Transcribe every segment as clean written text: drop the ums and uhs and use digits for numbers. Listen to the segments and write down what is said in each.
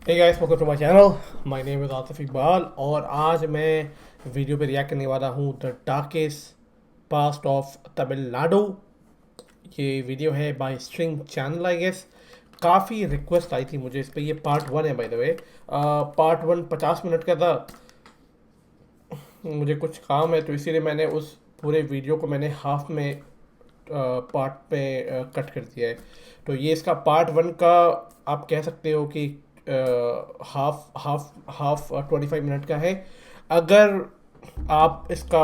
Hey guys, welcome to my channel. My name is Atif Iqbal और आज मैं वीडियो पे रिएक्ट करने वाला हूँ the darkest past of Tamil Nadu. ये वीडियो है by string channel I guess. काफ़ी रिक्वेस्ट आई थी मुझे इस पे। ये पार्ट वन है by the way. Part one 50 minute का था। मुझे कुछ काम है तो इसीलिए मैंने उस पूरे वीडियो को मैंने हाफ में पार्ट पे कट कर दिया है। तो ये इसका पार्ट वन का आप कह सकते हो कि हाफ हाफ हाफ 25 मिनट का है। अगर आप इसका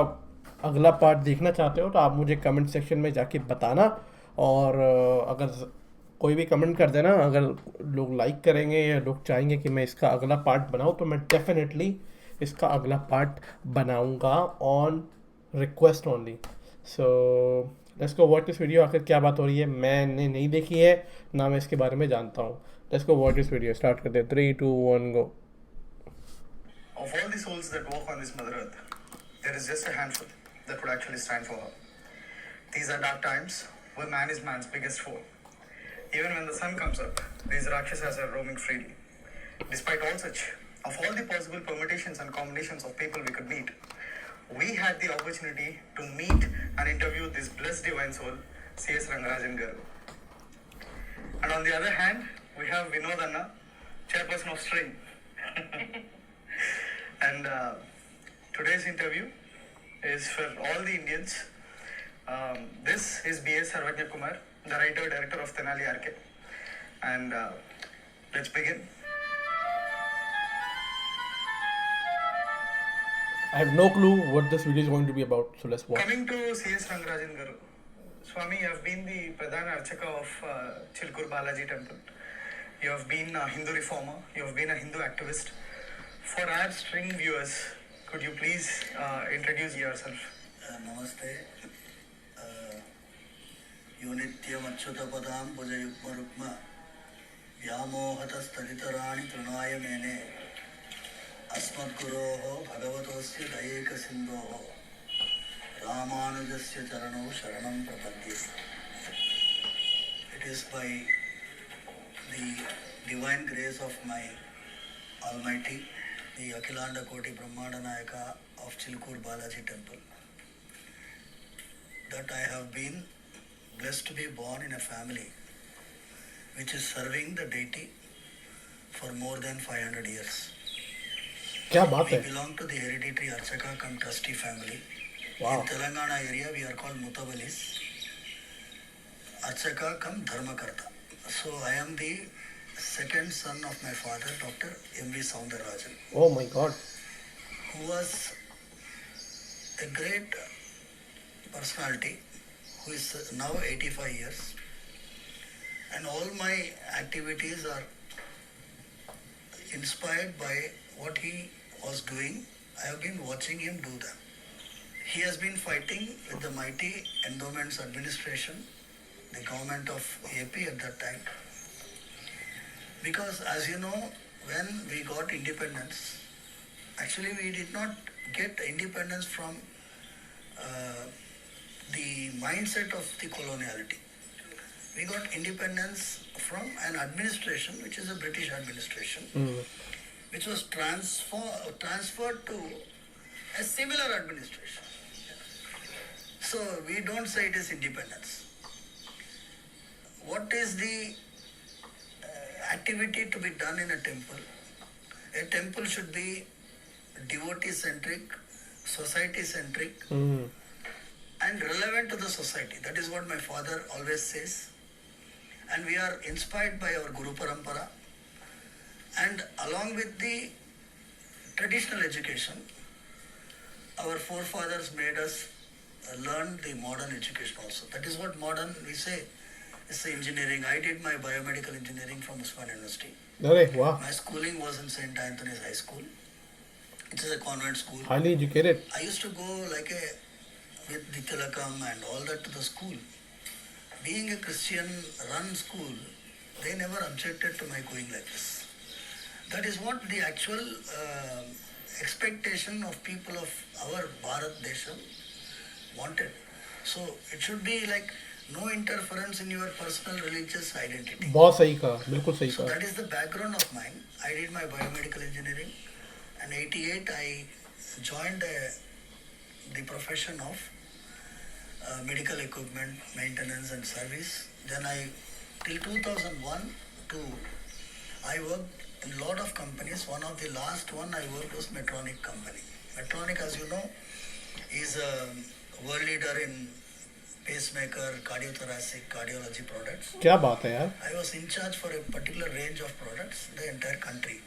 अगला पार्ट देखना चाहते हो तो आप मुझे कमेंट सेक्शन में जाके बताना। और अगर कोई भी कमेंट कर देना, अगर लोग लाइक करेंगे या लोग चाहेंगे कि मैं इसका अगला पार्ट बनाऊं तो मैं डेफिनेटली इसका अगला पार्ट बनाऊंगा on request only. So let's go watch this video. आखिर क्या बात हो रही है, मैंने नहीं देखी है ना मैं इसके बारे में जानता हूँ। Let's go watch this video. Start करते हैं 3 2 1 गो। Of all the souls that walk on this Mother Earth, there is just a handful that would actually stand for her. These are dark times where man is man's biggest foe. Even when the sun comes up, these Rakshasas are roaming freely. Despite all such, of all the possible permutations and combinations of people we could meet, we had the opportunity to meet and interview this blessed divine soul, C.S. Rangarajan Garu. And on the other hand, we have Vinod Anna, chairperson of String. And today's interview is for all the Indians. This is B.S. Sarvajna Kumar, the writer director of Tenali RK. And let's begin. I have no clue what this video is going to be about, so let's watch. Coming to C.S. Rangarajan Garu. Swami, you have been the Pradhana Archaka of Chilkur Balaji Temple. You have been a Hindu reformer. You have been a Hindu activist. For our string viewers, could you please introduce yourself? नमस्ते यो नित्यमच्युतपदां भुजयुग्मरुक्म व्यामोहतस्तदितराणि तृणाय मेने अस्मद्गुरोः भगवतोऽस्य दयैकसिन्धोः रामानुजस्य चरणौ शरणं प्रपद्ये. It is by the divine grace of my Almighty, the Akhilanda Koti Brahmanda Nayaka of Chilkur Balaji Temple, that I have been blessed to be born in a family which is serving the deity for more than 500 years. क्या बात We है। belong to the hereditary Archaka cum trustee family. Wow. In Telangana area we are called Mutavalis, Archaka cum Dharmakarta. So I am the second son of my father, Dr. M.V. Soundarajan, Oh my god. who was a great personality, who is now 85 years, and all my activities are inspired by what he was doing. I have been watching him do them. He has been fighting with the mighty Endowments Administration, the government of AP at that time, because as you know, when we got independence, actually we did not get independence from the mindset of the coloniality. We got independence from an administration which is a British administration, which was transferred to a similar administration. So we don't say it is independence. What is the activity to be done in a temple? A temple should be devotee-centric, society-centric, and relevant to the society. That is what my father always says. And we are inspired by our Guru Parampara. And along with the traditional education, our forefathers made us learn the modern education also. That is what modern we say. It's engineering. I did my biomedical engineering from Usman University. अरे वाह। My schooling was in St. Anthony's High School. It is a convent school. Highly educated. I used to go like with the Tilakam and all that to the school. Being a Christian run school, they never objected to my going like this. That is what the actual expectation of people of our Bharat Desha wanted. So it should be like no interference in your personal religious identity. बहुत सही कहा, बिल्कुल सही So कहा. that is the background of mine. I did my biomedical engineering, and 88 I joined the profession of medical equipment maintenance and service. Then till 2001 to I worked in a lot of companies. One of the last one I worked was Medtronic company. Medtronic, as you know, is a world leader in pacemaker, cardiothoracic, cardiology products. क्या बात है यार. I was in charge for a particular range of products, the entire country.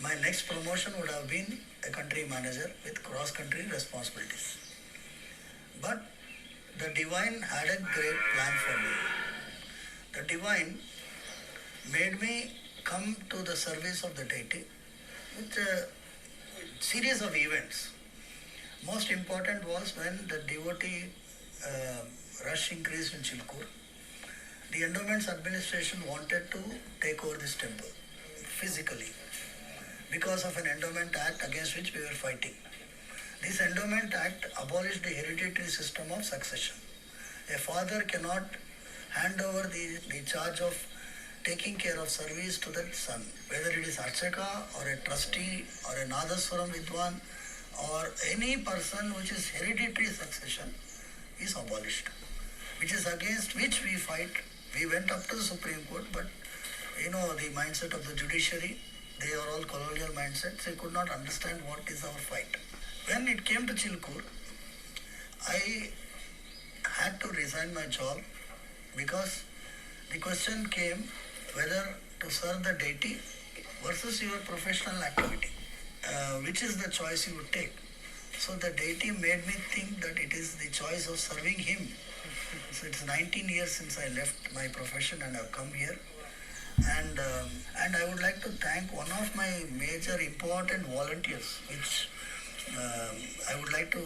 My next promotion would have been a country manager with cross-country responsibilities. But the divine had a great plan for me. The divine made me come to the service of the deity with a series of events. Most important was when the devotee rush increased in Chilkur. The Endowments Administration wanted to take over this temple physically because of an Endowment Act against which we were fighting. This Endowment Act abolished the hereditary system of succession. A father cannot hand over the charge of taking care of service to the son, whether it is Archaka or a trustee or a Nadaswaram Vidwan or any person which is hereditary succession is abolished, which is against which we fight. We went up to the Supreme Court, but you know the mindset of the judiciary, they are all colonial mindsets. They could not understand what is our fight. When it came to Chilkur, I had to resign my job because the question came whether to serve the deity versus your professional activity. Which is the choice you would take? So the deity made me think that it is the choice of serving him. So it's 19 years since I left my profession and I've come here. And I would like to thank one of my major important volunteers, which I would like to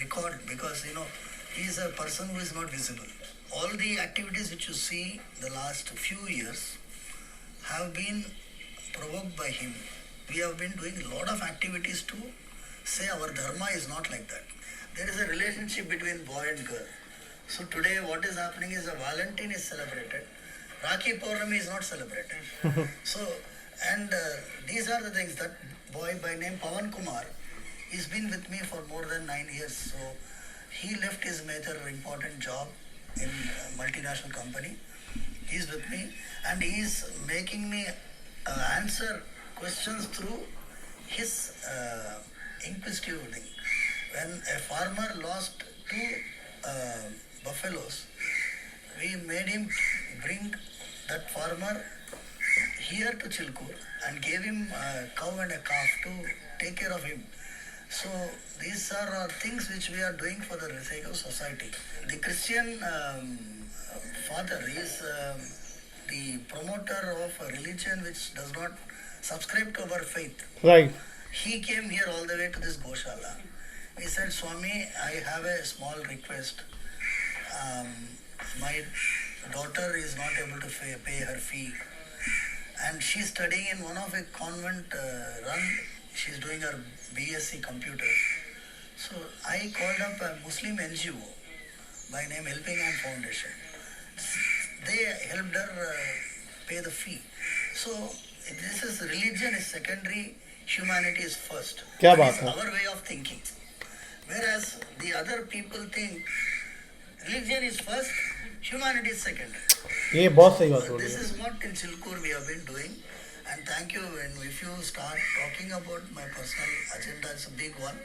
record because you know he is a person who is not visible. All the activities which you see the last few years have been provoked by him. We have been doing a lot of activities to say our dharma is not like that. There is a relationship between boy and girl. So today what is happening is a Valentine is celebrated. Rakhi Purnami is not celebrated. So, and these are the things. That boy by name Pawan Kumar, he's been with me for more than 9 years. So he left his major important job in a multinational company. He's with me and he's making me answer questions through his inquisitive thing. When a farmer lost 2 buffaloes, we made him bring that farmer here to Chilkur and gave him a cow and a calf to take care of him. So these are things which we are doing for the sake of society. The Christian father is the promoter of a religion which does not subscribe to our faith. Right. He came here all the way to this Goshala. He said, Swami, I have a small request. My daughter is not able to pay her fee. And she's studying in one of a convent run. She's doing her BSc computer. So I called up a Muslim NGO by name Helping Hand Foundation. They helped her pay the fee. So this is religion is secondary, humanity is first. क्या That बात is है? our way of thinking. Whereas the other people think religion is first, humanity is secondary. ये बहुत सही बात बोली This है. is what in Chilkur we have been doing. And thank you. And if you start talking about my personal agenda, it's a big one.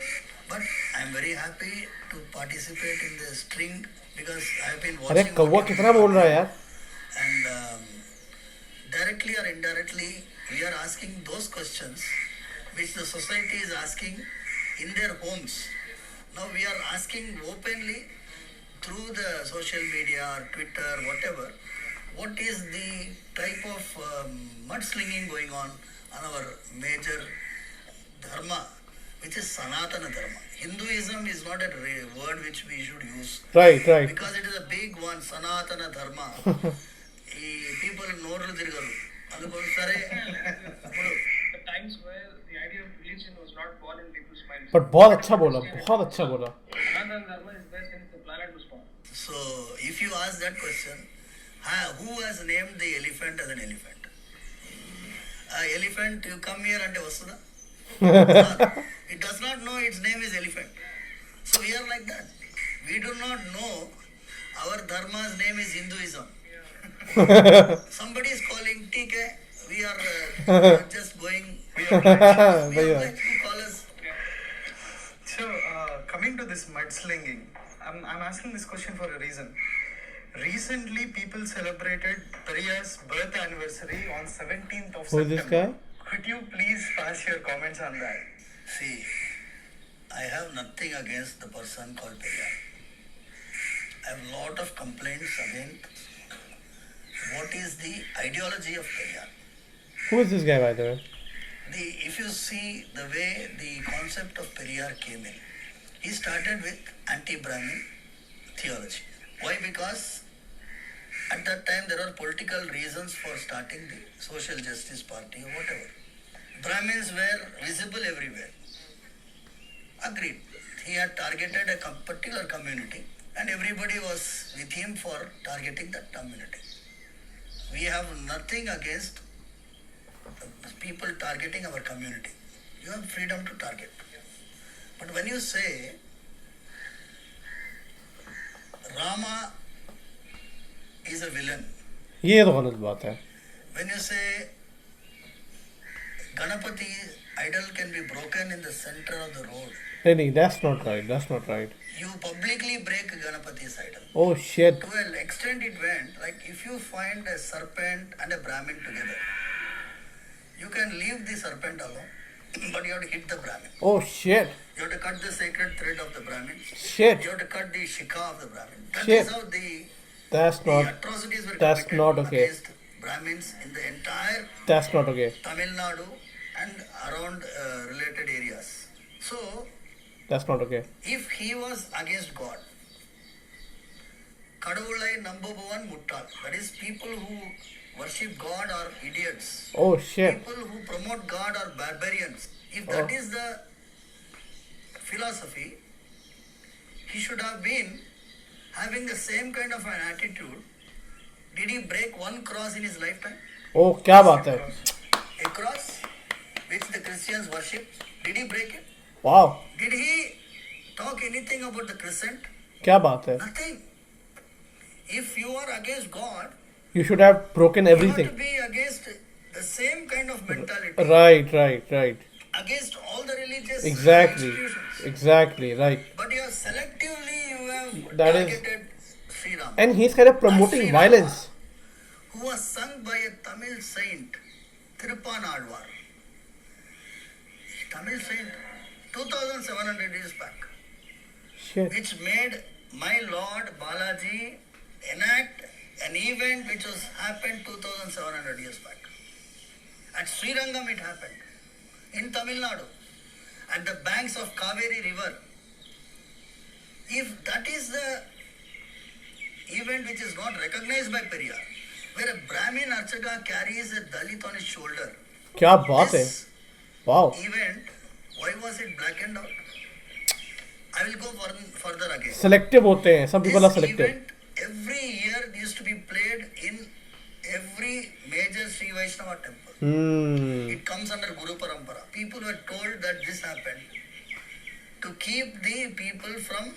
But I'm very happy to participate in the string because I've been अरे watching. कौवा what you कितना do. बोल रहा है यार. And directly or indirectly, we are asking those questions which the society is asking in their homes. Now we are asking openly through the social media or Twitter, whatever, what is the type of mudslinging going on our major dharma, which is Sanatana Dharma. Hinduism is not a word which we should use Right, right. because it is a big one, Sanatana Dharma. ఈ people నోర్లు తిరగరు అందుకోసరే ఇప్పుడు The times where the idea of religion was not born in people's minds. But बहुत अच्छा बोला. Another dharma is there since the planet was born. So if you ask ask that question, who has named the elephant as an elephant? Elephant, you come here and Vasuda. It does not know its name is elephant. So we are like that. We do not know our dharma's name is Hinduism. Somebody is calling TK. We are just going. We are like to call us. So, coming to this mudslinging, I'm asking this question for a reason. Recently, people celebrated Periyar's birth anniversary on 17th of Who is September. this guy? Could you please pass your comments on that? See, I have nothing against the person called Periyar. I have a lot of complaints against what is the ideology of Periyar. Who is this guy, by the way? If you see the way the concept of Periyar came in, he started with anti-Brahmin theology. Why? Because at that time there are political reasons for starting the Social Justice Party or whatever. Brahmins were visible everywhere. Agreed. He had targeted a particular community and everybody was with him for targeting that community. We have nothing against people targeting our community. You have freedom to target. But when you say Rama is a villain, ये तो गलत बात है. when you say Ganapati idol can be broken in the center of the road, नहीं, that's not right. That's not right. you publicly break Ganapati's idol. Oh shit. To an extent it went, like if you find a serpent and a Brahmin together, you can leave the serpent alone, but you have to hit the Brahmin. Oh shit. You have to cut the sacred thread of the Brahmin. Shit. You have to cut the shikha of the Brahmin. That Shit. is how the That's not. atrocities were That's committed not okay. against Brahmins in the entire That's not okay. Tamil Nadu and around related areas. So, That's not okay. if he was against God, Kadavulai number one muttal, that is people who worship God are idiots. Oh shit. People who promote God are barbarians. If that Oh. is the philosophy, he should have been having the same kind of an attitude. Did he break one cross in his lifetime? Oh क्या बात है. A cross which the Christians worship. Did he break it? Wow. Did he talk anything about the crescent? क्या बात है. Nothing. If you are against God, You should have broken you have everything. to be against the same kind of mentality. Right. Against all the religious Exactly. institutions. Exactly. Right. But you have selectively you have That is- targeted Sri Ram, And he's kind of promoting Sri violence. who was sung by a Tamil saint, Thirupanalvar. Tamil saint, 2,700 years back, Shit. which made my Lord Balaji enact an event which was happened 2,700 years back. At Srirangam it happened, in Tamil Nadu, at the banks of Kaveri river. If that is the event which is not recognized by Periyar, where a Brahmin Archaka carries a Dalit on his shoulder, क्या बात है. this Wow. event, why was it blackened out? I will go further again. Selective होते हैं. Some people are This selective. event every year used to be played in every major Sri Vaishnava temple. It comes under Guru Parampara. People were told that this happened to keep the people from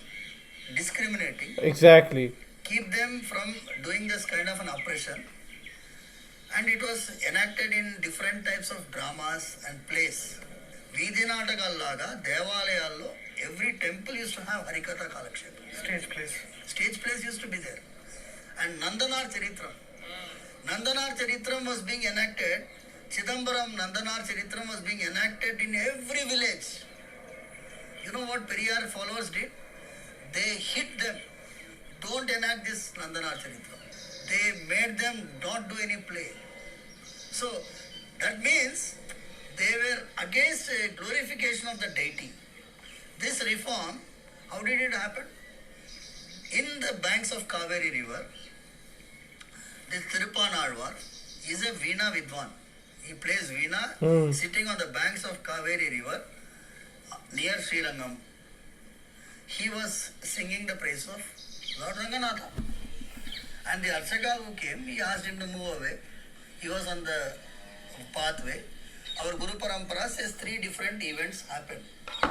discriminating, Exactly. keep them from doing this kind of an oppression. And it was enacted in different types of dramas and plays. Veedi Natakallaga, Devalayallo, every temple used to have Harikatha Kalakshepam. Stage plays. Stage plays used to be there. And Nandanar Charitram. Nandanar Charitram was being enacted. Chidambaram Nandanar Charitram was being enacted in every village. You know what Periyar followers did? They hit them. Don't enact this Nandanar Charitram. They made them not do any play. So that means they were against a glorification of the deity. This reform, how did it happen? In the banks of Kaveri river, this Thirupanalvar is a Veena Vidwan. He plays Veena sitting on the banks of Kaveri river near Srirangam. He was singing the praise of Lord Ranganatha. And the Archaka who came, he asked him to move away. He was on the pathway. Our Guru Parampara says 3 different events happened.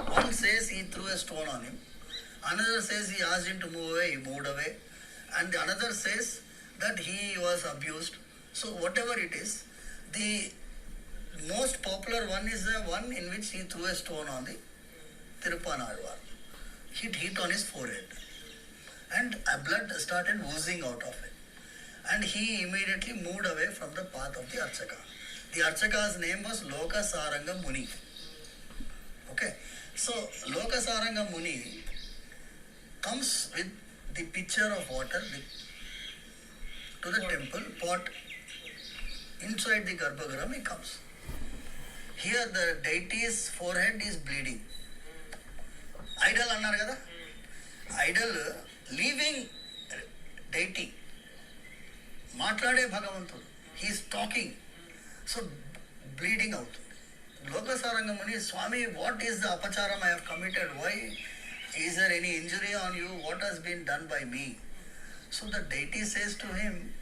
One says he threw a stone on him. Another says he asked him to move away, he moved away. And the another says that he was abused. So whatever it is, the most popular one is the one in which he threw a stone on the Tirupanarvar. It hit on his forehead. And blood started oozing out of it. And he immediately moved away from the path of the Archaka. The Archaka's name was Lokasaranga Muni. Okay. So Lokasaranga Muni comes with the pitcher of water to the temple, pot. Inside the Garbhagriha he comes. Here the deity's forehead is bleeding. Idol annar kada? Idol leaving deity. Matlade Bhagavantudu. He is talking. So bleeding out. Lokasaranga Muni, Swami, what is the apacharam I have committed? Why? Is there any injury on you? What has been done by me? So the deity says to him,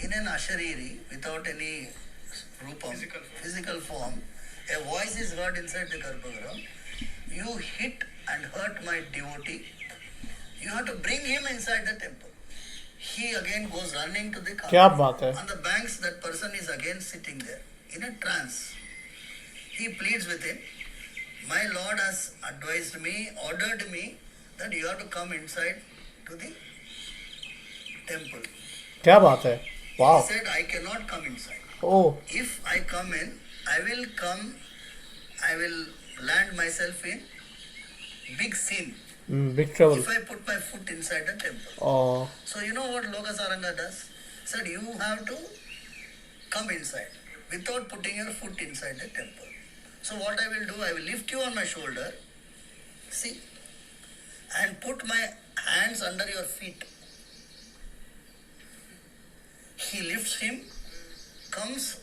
in an ashariri, without any rupam, physical form, a voice is heard inside the Garbhagriha. You hit and hurt my devotee. You have to bring him inside the temple. He again goes running to the car. क्या बात है? On the banks, that person is again sitting there in a trance. He pleads with him. My Lord has advised me, ordered me that you have to come inside to the temple. क्या बात है? Wow. He said, I cannot come inside. Oh. If I come in, I will land myself in big sin. Big trouble. If I put my foot inside the temple. Oh. So you know what Lokasaranga does? Said you have to come inside without putting your foot inside the temple. So what I will do, I will lift you on my shoulder, see, and put my hands under your feet. He lifts him, comes,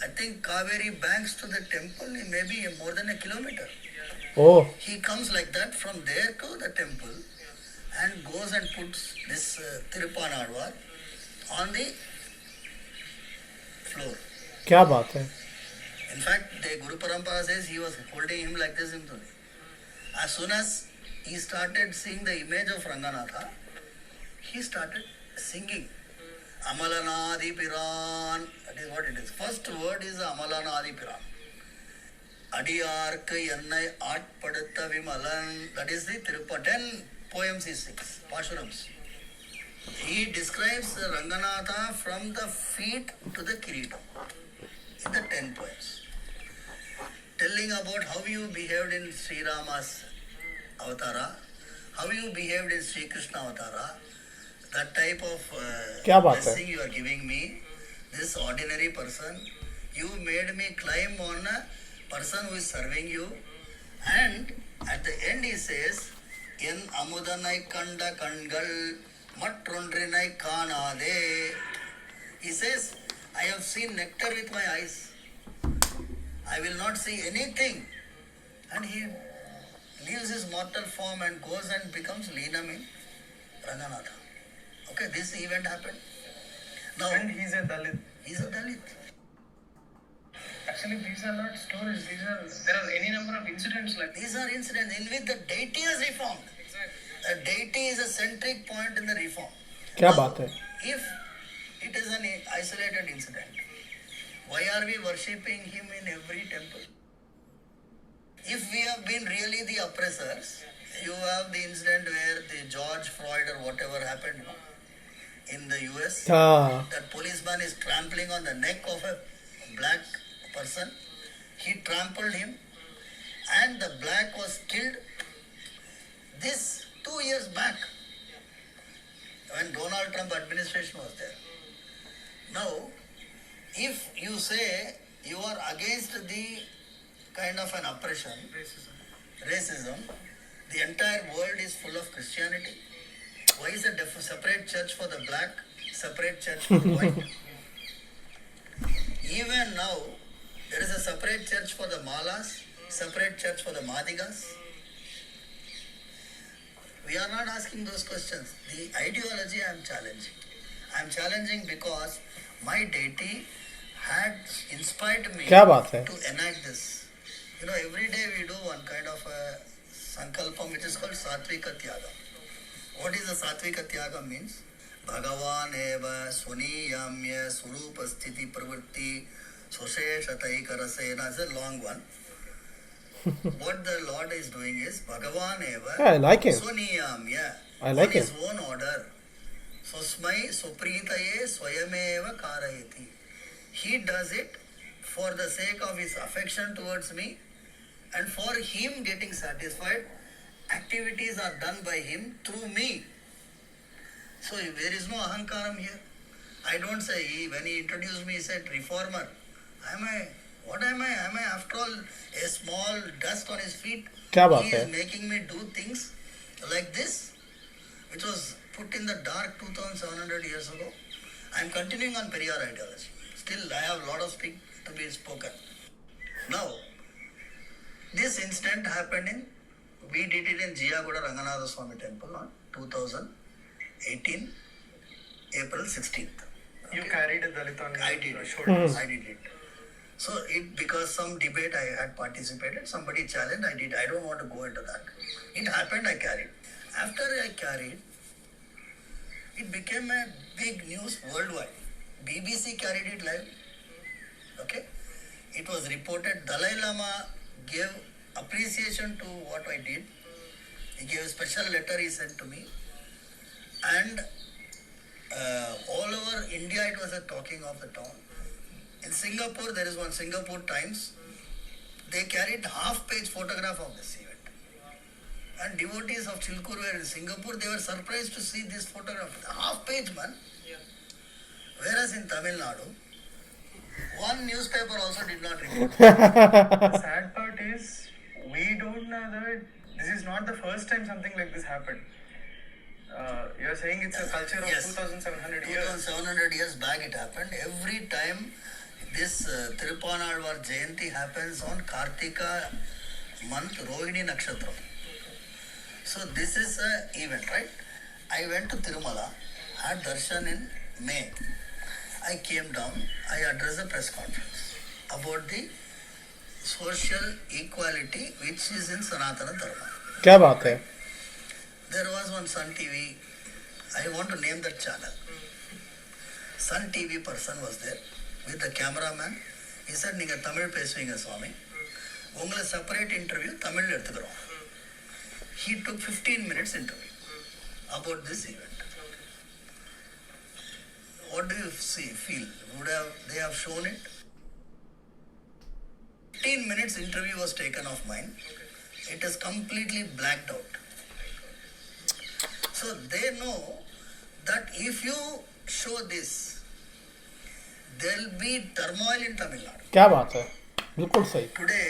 I think Kaveri banks to the temple, maybe more than a kilometer. Oh. He comes like that from there to the temple and goes and puts this Tirupanarvar on the floor. क्या बात है? In fact, the Guru Parampara says he was holding him like this. As soon as he started seeing the image of Ranganatha, he started singing. Amalanadi Piran. That is what it is. First word is Amalanadi Piran. Adiyarka Yannai Atpadatta Vimalan. That is the Tirupati. 10 poems he sings, Pashurams. He describes Ranganatha from the feet to the Kiritam in the 10 poems. Telling about how you behaved in Sri Rama's avatara, how you behaved in Sri Krishna avatara, that type of क्या बात है? blessing you are giving me, this ordinary person, you made me climb on a person who is serving you, and at the end he says, En amudanai kanda kangal matrondrinai kanade. He says, I have seen nectar with my eyes. I will not see anything. And he leaves his mortal form and goes and becomes Leenam in Ranganatha. Okay, this event happened. Now, And he's a Dalit. he's a Dalit. Actually, these are not stories. There are any number of incidents like this. These are incidents in which the deity has reformed. Exactly. The deity is a centric point in the reform. क्या Now, बात है? if it is an isolated incident, why are we worshipping him in every temple? If we have been really the oppressors, you have the incident where the George Floyd or whatever happened in the US. हाँ. That policeman is trampling on the neck of a black person. He trampled him and the black was killed. This 2 years back when Donald Trump administration was there. Now, if you say you are against the kind of an oppression, racism, the entire world is full of Christianity. Why is a separate church for the black, separate church for the white? Even now, there is a separate church for the Malas, separate church for the Madigas. We are not asking those questions. The ideology I am challenging. I am challenging because my deity had inspired me क्या बात है? to enact this. You know, every day we do one kind of a sankalpam which is called Satvika Tyaga. What is the Satvika Tyaga means? Bhagavan eva suniyamya surupa sthiti pravritti sosheshatai karasena is a long one. What the Lord is doing is Bhagavan eva Yeah, I like him. suniyamya I like on his own order. Sosmai supritaye swayameva karayati. He does it for the sake of his affection towards me and for him getting satisfied. Activities are done by him through me. So there is no ahankaram here. I don't say, when he introduced me, he said reformer. What am I? Am I after all a small dust on his feet? क्या बात He है? is making me do things like this, which was put in the dark 2700 years ago. I am continuing on Periyar ideology. Still, I have a lot of speak to be spoken. Now, this incident happened we did it in Jiyagoda Ranganatha Swami Temple on 2018, April 16th. You carried a Dalit on I your did it. shoulders. I did it. So because some debate I had participated, somebody challenged, I did. I don't want to go into that. It happened, I carried. After I carried, it became a big news worldwide. BBC carried it live. Okay? It was reported. Dalai Lama gave appreciation to what I did. He gave a special letter he sent to me. And all over India, it was a talking of the town. In Singapore, there is one Singapore Times. They carried half-page photograph of this event. And devotees of Chilkur were in Singapore. They were surprised to see this photograph. Half-page, man. Whereas in Tamil Nadu, one newspaper also did not report. The sad part is, we don't know that this is not the first time something like this happened. You're saying it's a culture of Yes. 2700 years. 2700 years back it happened. Every time this Tirupanalvar Jayanti happens on Kartika month, Rohini Nakshatra. So this is an event, right? I went to Tirumala, had darshan in May. I came down, I addressed a press conference about the social equality which is in Sanatana Dharma. क्या बात है? There was one Sun TV, I want to name that channel. Sun TV person was there with the cameraman. He said, நீங்க தமிழ் பேசுவீங்க சுவாமி, உங்களை separate interview Tamil எடுத்துக்கிறோம். He took 15 minutes interview about this event. What do you feel? They have shown it? 15 minutes interview was taken of mine. It is completely blacked out. So they know that if you show this, there will be turmoil in Tamil Nadu. क्या बात है? बिल्कुल सही. Today,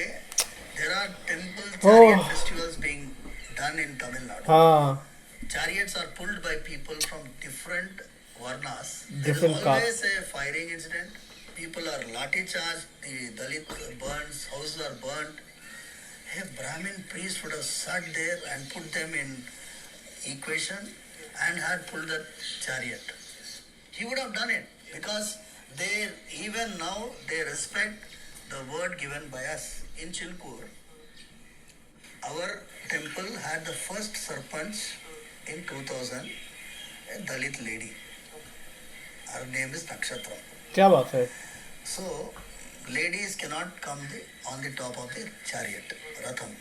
there are temple chariot festivals being done in Tamil Nadu. हाँ. Chariots are pulled by people from different varnas. Different there is always a firing incident. People are lathi charged. The Dalit burns. Houses are burnt. A Brahmin priest would have sat there and put them in equation and had pulled the chariot. He would have done it because they even now they respect the word given by us. In Chilkur, our temple had the first sarpanch in 2000, a Dalit lady. Her name is Nakshatra. क्या बात है? So, ladies cannot come on the top of the chariot, Ratham.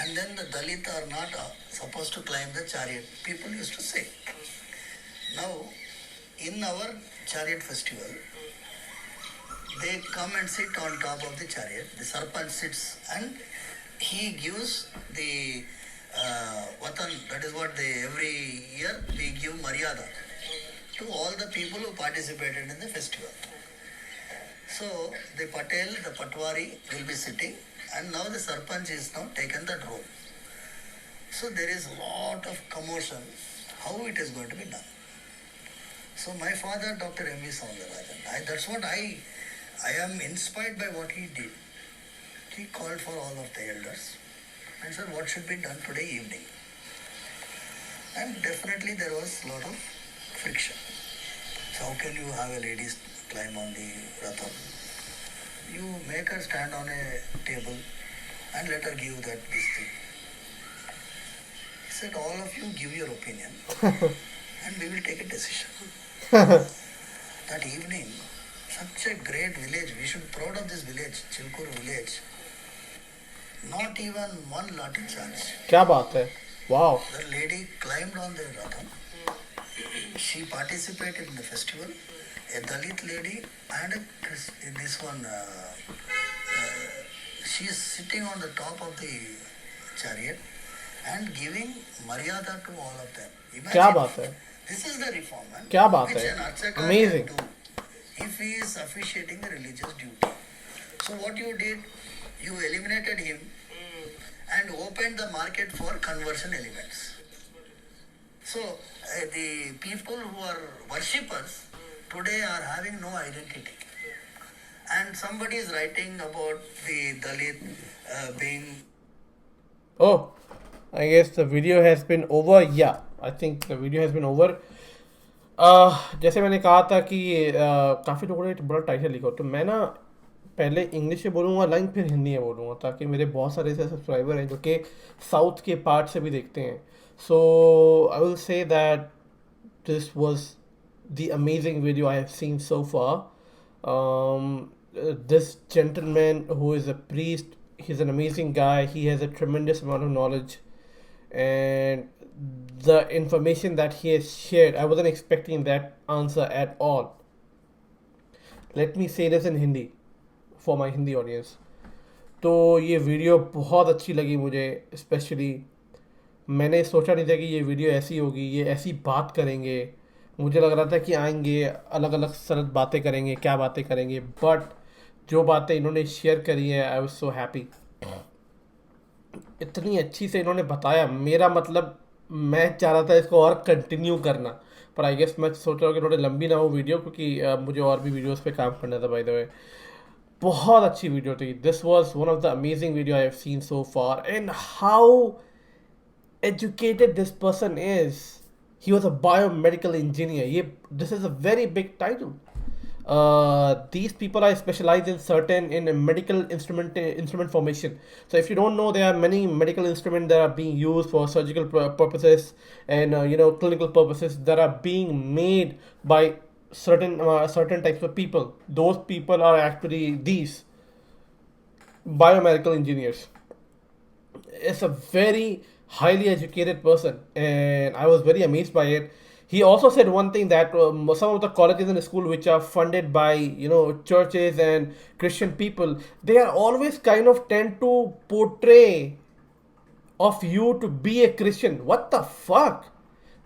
And then the Dalit are not supposed to climb the chariot. People used to say. Now, in our chariot festival, they come and sit on top of the chariot. The Sarpanch sits and he gives the Vatan, that is what they, every year we give Maryada to all the people who participated in the festival. So the Patel, the Patwari will be sitting and now the Sarpanch is now taken that role. So there is a lot of commotion how it is going to be done. So my father, Dr. M.V. Soundararajan, that's what I am inspired by what he did. He called for all of the elders and said what should be done today evening. and definitely there was a lot of friction. So how can you have a lady climb on the Ratham? You make her stand on a table and let her give this thing. He said, all of you give your opinion and we will take a decision. That evening, such a great village, we should be proud of this village, Chilkur village. Not even one lathi charge. क्या बात है, wow. The lady climbed on the Ratham. She participated in the festival. A Dalit lady and this one, she is sitting on the top of the chariot and giving maryada to all of them. Imagine, क्या बात है, this is the reform, man, क्या बात which है, an archaka amazing. can do if he is officiating the religious duty. So what you did, you eliminated him and opened the market for conversion elements. So the people who are worshippers today are having no identity. And somebody is writing about the Dalit being. Oh, I guess the video has been over. Yeah, I think the video has been over. जैसे मैंने कहा था कि काफ़ी लोगों ने बड़ा title लिखा, तो मैं ना पहले इंग्लिश में बोलूँगा लाइन, फिर हिंदी में बोलूँगा, ताकि मेरे बहुत सारे ऐसे सब्सक्राइबर हैं जो कि साउथ के पार्ट से भी देखते हैं. So I will say that this was the amazing video I have seen so far. This gentleman who is a priest, he's an amazing guy. He has a tremendous amount of knowledge, and the information that he has shared, I wasn't expecting that answer at all. Let me say this in Hindi for my Hindi audience. तो ये video बहुत अच्छी लगी मुझे. Specially मैंने सोचा नहीं था कि ये वीडियो ऐसी होगी, ये ऐसी बात करेंगे. मुझे लग रहा था कि आएंगे, अलग अलग सरल बातें करेंगे, क्या बातें करेंगे, बट जो बातें इन्होंने शेयर करी है, आई वाज सो हैप्पी. इतनी अच्छी से इन्होंने बताया, मेरा मतलब मैं चाह रहा था इसको और कंटिन्यू करना, पर आई गेस मैं सोच रहा हूँ कि थोड़ी लंबी ना हो वीडियो, क्योंकि मुझे और भी वीडियोस पे काम करना था. बाय द वे, बहुत अच्छी वीडियो थी. This was one of the amazing video I have seen so far. And how educated this person is. He was a biomedical engineer. This is a very big title. These people are specialized in medical instrument formation. So if you don't know, there are many medical instruments that are being used for surgical purposes and clinical purposes that are being made by certain types of people. Those people are actually these biomedical engineers. It's a very highly educated person, and I was very amazed by it. He also said one thing, that some of the colleges and schools which are funded by churches and Christian people, they are always kind of tend to portray of you to be a Christian. What the fuck?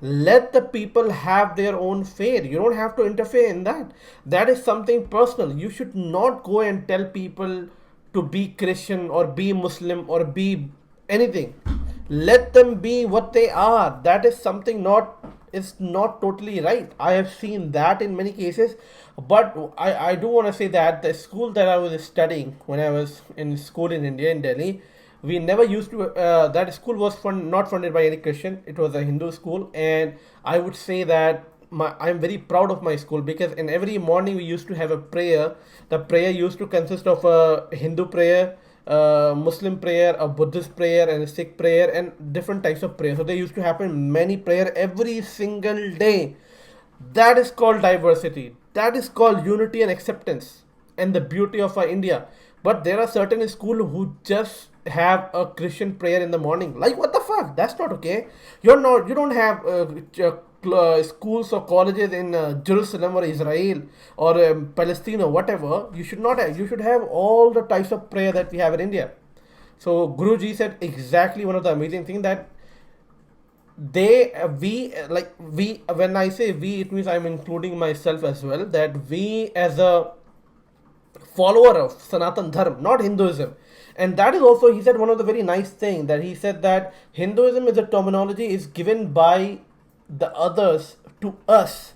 Let the people have their own faith. You don't have to interfere in that. That is something personal. You should not go and tell people to be Christian or be Muslim or be anything. Let them be what they are. That is something is not totally right. I have seen that in many cases, but I do want to say that the school that I was studying when I was in school in India, in Delhi, we never used to that school was not funded by any Christian. It was a Hindu school, and I would say that I'm very proud of my school, because in every morning we used to have a prayer. The prayer used to consist of a Hindu prayer, Muslim prayer, a Buddhist prayer, and a Sikh prayer, and different types of prayer. So there used to happen many prayer every single day. That is called diversity. That is called unity and acceptance and the beauty of our India. But there are certain schools who just have a Christian prayer in the morning. Like, what the fuck? That's not okay. You don't have schools or colleges in Jerusalem or Israel or Palestine or whatever. You should not have. You should have all the types of prayer that we have in India. So Guruji said exactly one of the amazing things, that when I say we, it means I'm including myself as well, that we as a follower of Sanatan Dharma, not Hinduism. And that is also, he said one of the very nice thing, that he said that Hinduism is a terminology is given by the others to us.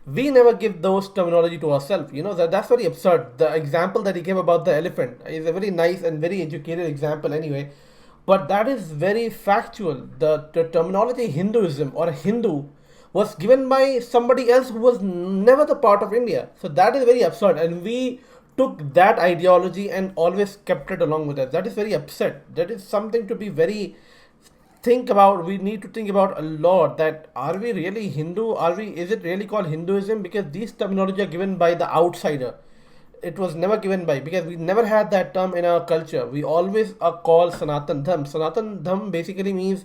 We never give those terminology to ourselves. That's very absurd. The example that he gave about the elephant is a very nice and very educated example anyway. But that is very factual. The terminology Hinduism or Hindu was given by somebody else who was never the part of India. So that is very absurd. And we took that ideology and always kept it along with us. That is very upset. That is something to be very think about. We need to think about a lot, that are we really Hindu? Is it really called Hinduism? Because these terminology are given by the outsider. It was never given by, because we never had that term in our culture. We always are called Sanatan Dharma. Sanatan Dharma basically means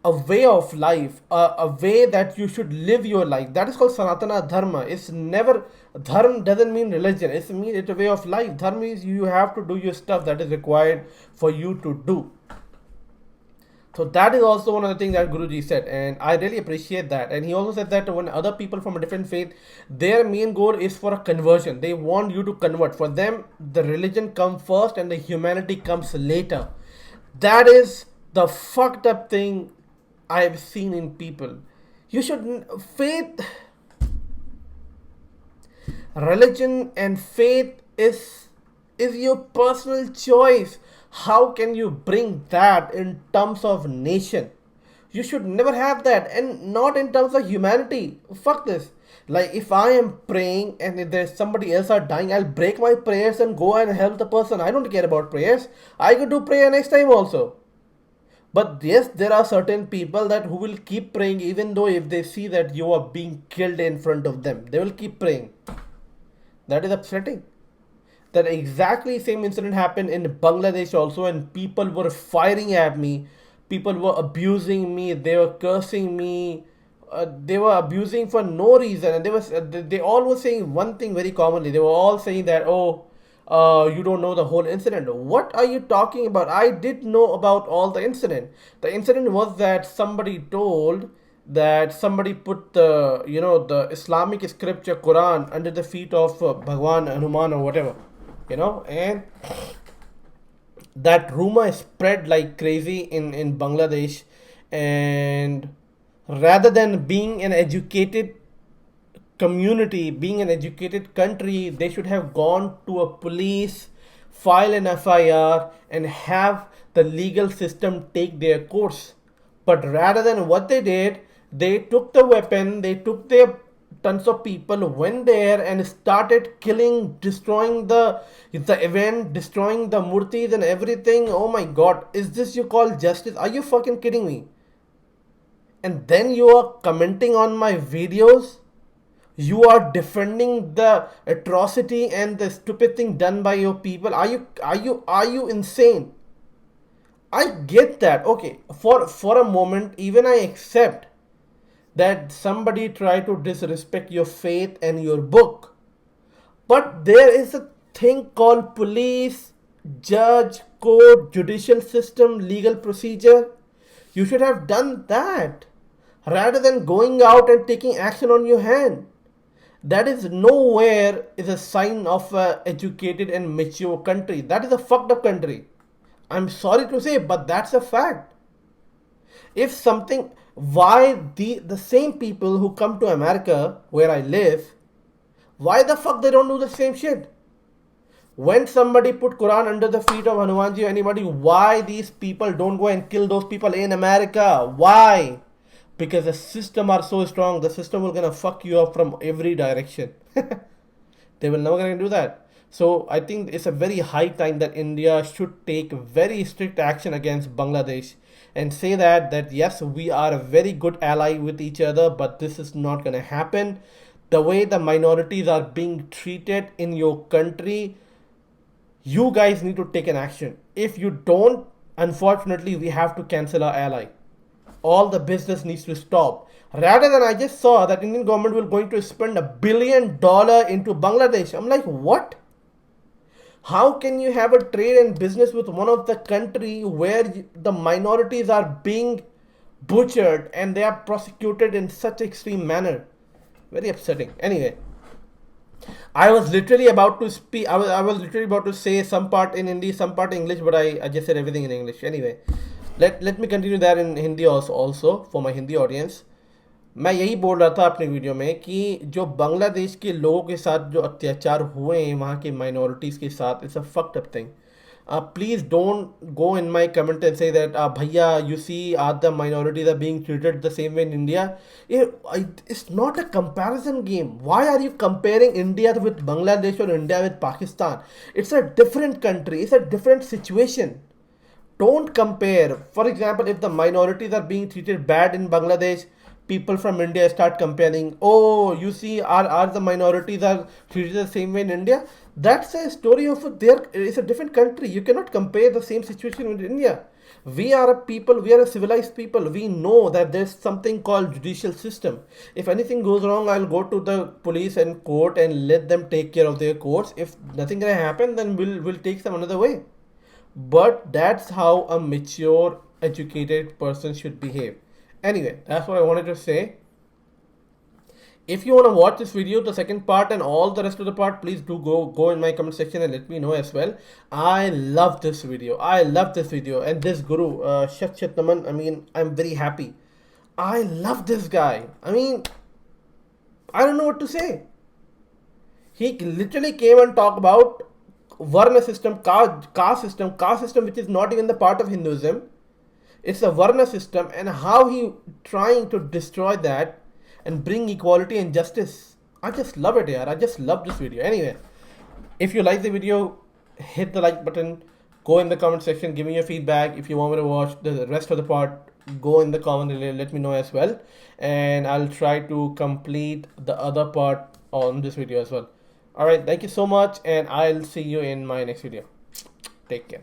a way of life, a way that you should live your life. That is called Sanatana Dharma. It's never, Dharma doesn't mean religion. It's a way of life. Dharma means you have to do your stuff that is required for you to do. So that is also one of the things that Guruji said, and I really appreciate that. And he also said that when other people from a different faith, their main goal is for a conversion. They want you to convert. For them, the religion comes first and the humanity comes later. That is the fucked up thing I've seen in people. You should faith, religion, and faith is your personal choice. How can you bring that in terms of nation? You should never have that, and not in terms of humanity. Fuck this. Like, if I am praying and if there's somebody else are dying, I'll break my prayers and go and help the person. I don't care about prayers. I could do prayer next time also. But yes, there are certain people that who will keep praying even though if they see that you are being killed in front of them. They will keep praying. That is upsetting. That exactly same incident happened in Bangladesh also, and people were firing at me. People were abusing me. They were cursing me. They were abusing for no reason. And they all were saying one thing very commonly. They were all saying that, you don't know the whole incident. What are you talking about? I did know about all the incident. The incident was that somebody told that somebody put the Islamic scripture Quran under the feet of Bhagwan Hanuman or whatever, and that rumor spread like crazy in Bangladesh. And rather than being an educated community, being an educated country, they should have gone to a police, file an FIR, and have the legal system take their course. But rather than what they did, they took the weapon, they took their tons of people, went there and started killing, destroying the event, destroying the murtis and everything. Oh my god, is this you call justice? Are you fucking kidding me? And then you are commenting on my videos. You are defending the atrocity and the stupid thing done by your people. Are you insane? I get that. Okay, for a moment, even I accept that somebody tried to disrespect your faith and your book. But there is a thing called police, judge, court, judicial system, legal procedure. You should have done that rather than going out and taking action on your hand. That is nowhere is a sign of an educated and mature country. That is a fucked up country. I'm sorry to say, but that's a fact. If something, why the same people who come to America where I live, why the fuck they don't do the same shit? When somebody put Quran under the feet of Hanumanji or anybody, why these people don't go and kill those people in America? Why? Because the system are so strong, the system will gonna fuck you up from every direction. They will never gonna do that. So I think it's a very high time that India should take very strict action against Bangladesh and say that yes, we are a very good ally with each other, but this is not gonna happen. The way the minorities are being treated in your country, you guys need to take an action. If you don't, unfortunately, we have to cancel our ally. All the business needs to stop. Rather than, I just saw that Indian government will going to spend $1 billion into Bangladesh. I'm like, what? How can you have a trade and business with one of the country where the minorities are being butchered and they are prosecuted in such extreme manner? Very upsetting. Anyway, I was literally about to speak. I was literally about to say some part in Hindi, some part English, but I just said everything in English. Anyway, let me continue that in Hindi also for my Hindi audience. मैं यही बोल रहा था अपने video में कि जो बांग्लादेश के लोगों के साथ जो अत्याचार हुए हैं वहाँ के माइनॉरिटीज़ के साथ, it's a fucked up thing. Please don't go in my comment and say that bhaiya, you see, the minorities are being treated the same way in India. It's not a comparison game. Why are you comparing India with Bangladesh or India with Pakistan? It's a different country, it's a different situation. Don't compare. For example, if the minorities are being treated bad in Bangladesh, people from India start comparing. Oh, you see, are the minorities are treated the same way in India? That's a story of there. It's a different country. You cannot compare the same situation with India. We are a people. We are a civilized people. We know that there's something called judicial system. If anything goes wrong, I'll go to the police and court and let them take care of their courts. If nothing gonna happen, then we'll take some another way. But that's how a mature, educated person should behave. Anyway, that's what I wanted to say. If you want to watch this video, the second part and all the rest of the part, please do go in my comment section and let me know as well. I love this video. And this guru, Shak Chetnaman, I mean, I'm very happy. I love this guy. I mean, I don't know what to say. He literally came and talked about Varna system, caste system, which is not even the part of Hinduism. It's a Varna system, and how he trying to destroy that and bring equality and justice. I just love it, yaar. I just love this video. Anyway, if you like the video, hit the like button. Go in the comment section, give me your feedback. If you want me to watch the rest of the part, go in the comment and let me know as well. And I'll try to complete the other part on this video as well. Alright, thank you so much, and I'll see you in my next video. Take care.